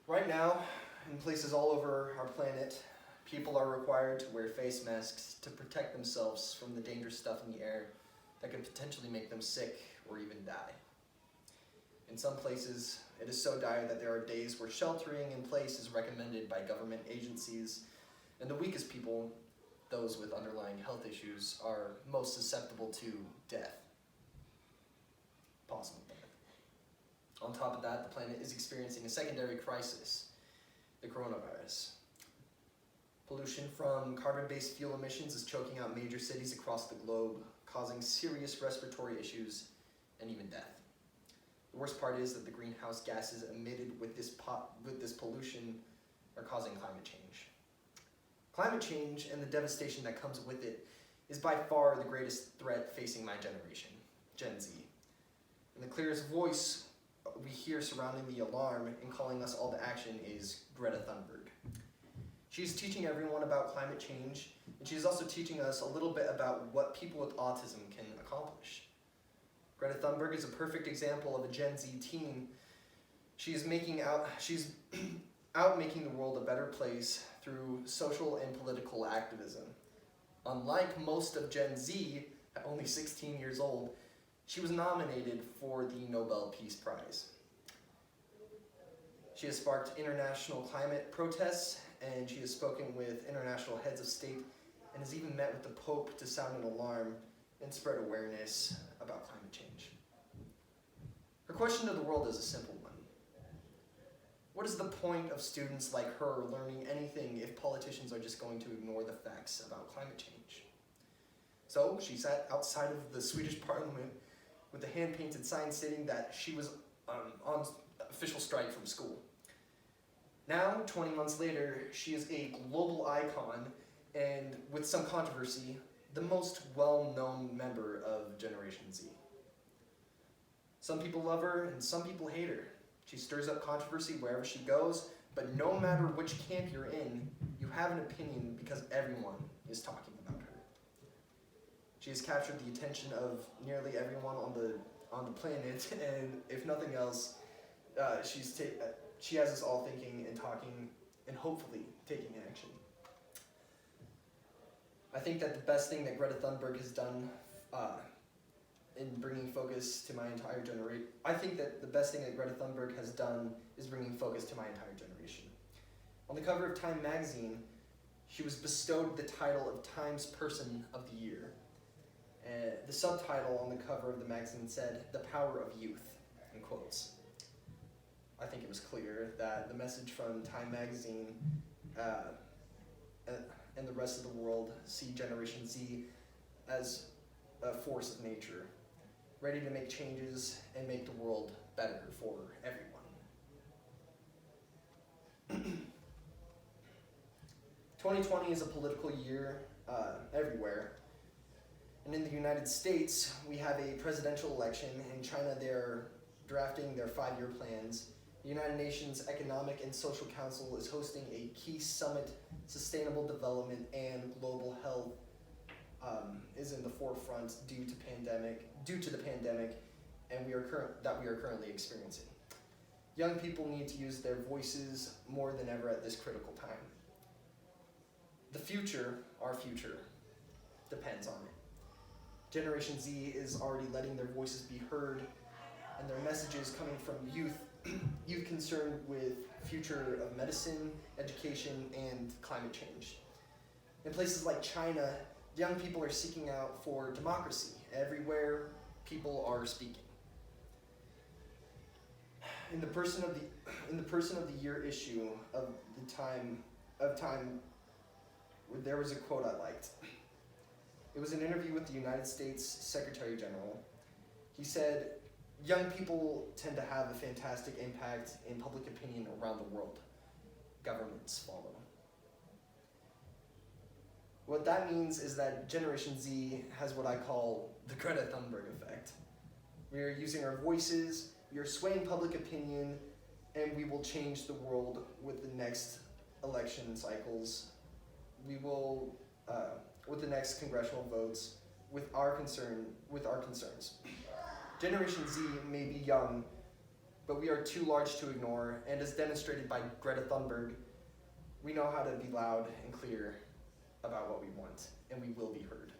Right now, in places all over our planet, people are required to wear face masks to protect themselves from the dangerous stuff in the air that can potentially make them sick or even die. In some places, it is so dire that there are days where sheltering in place is recommended by government agencies, and the weakest people, those with underlying health issues, are most susceptible to death. Possible death. On top of that, the planet is experiencing a secondary crisis, the coronavirus. Pollution from carbon-based fuel emissions is choking out major cities across the globe, causing serious respiratory issues and even death. The worst part is that the greenhouse gases emitted with this pollution are causing climate change. Climate change and the devastation that comes with it is by far the greatest threat facing my generation, Gen Z. And the clearest voice we hear surrounding the alarm and calling us all to action is Greta Thunberg. She's teaching everyone about climate change, and she's also teaching us a little bit about what people with autism can accomplish. Greta Thunberg is a perfect example of a Gen Z teen. She's out making the world a better place through social and political activism. Unlike most of Gen Z, at only 16 years old, she was nominated for the Nobel Peace Prize. She has sparked international climate protests, and she has spoken with international heads of state, and has even met with the Pope to sound an alarm and spread awareness about climate change. Her question to the world is a simple one. What is the point of students like her learning anything if politicians are just going to ignore the facts about climate change? So she sat outside of the Swedish parliament with a hand-painted sign stating that she was on official strike from school. Now, 20 months later, she is a global icon and, with some controversy, the most well-known member of Generation Z. Some people love her and some people hate her. She stirs up controversy wherever she goes, but no matter which camp you're in, you have an opinion because everyone is talking about her. She has captured the attention of nearly everyone on the planet, and if nothing else, she has us all thinking and talking and hopefully taking action. I think that the best thing that Greta Thunberg has done in bringing focus to my entire generation, is bringing focus to my entire generation. On the cover of Time magazine, she was bestowed the title of Time's Person of the Year. The subtitle on the cover of the magazine said, "The Power of Youth," in quotes. I think it was clear that the message from Time magazine and the rest of the world see Generation Z as a force of nature, ready to make changes and make the world better for everyone. 2020 is a political year everywhere. And in the United States, we have a presidential election. In China, they're drafting their 5-year plans. The United Nations Economic and Social Council is hosting a key summit. Sustainable development and global health is in the forefront due to the pandemic, and we are currently experiencing. Young people need to use their voices more than ever at this critical time. The future, our future, depends on it. Generation Z is already letting their voices be heard, and their messages coming from youth concerned with future of medicine, education, and climate change. In places like China, young people are seeking out for democracy. Everywhere, people are speaking. In the person of the year issue of Time, there was a quote I liked. It was an interview with the United States Secretary General. He said, "Young people tend to have a fantastic impact in public opinion around the world. Governments follow." What that means is that Generation Z has what I call the Greta Thunberg effect. We are using our voices, we are swaying public opinion, and we will change the world with the next election cycles. We will, with the next congressional votes, with our concerns. Generation Z may be young, but we are too large to ignore, and as demonstrated by Greta Thunberg, we know how to be loud and clear about what we want, and we will be heard.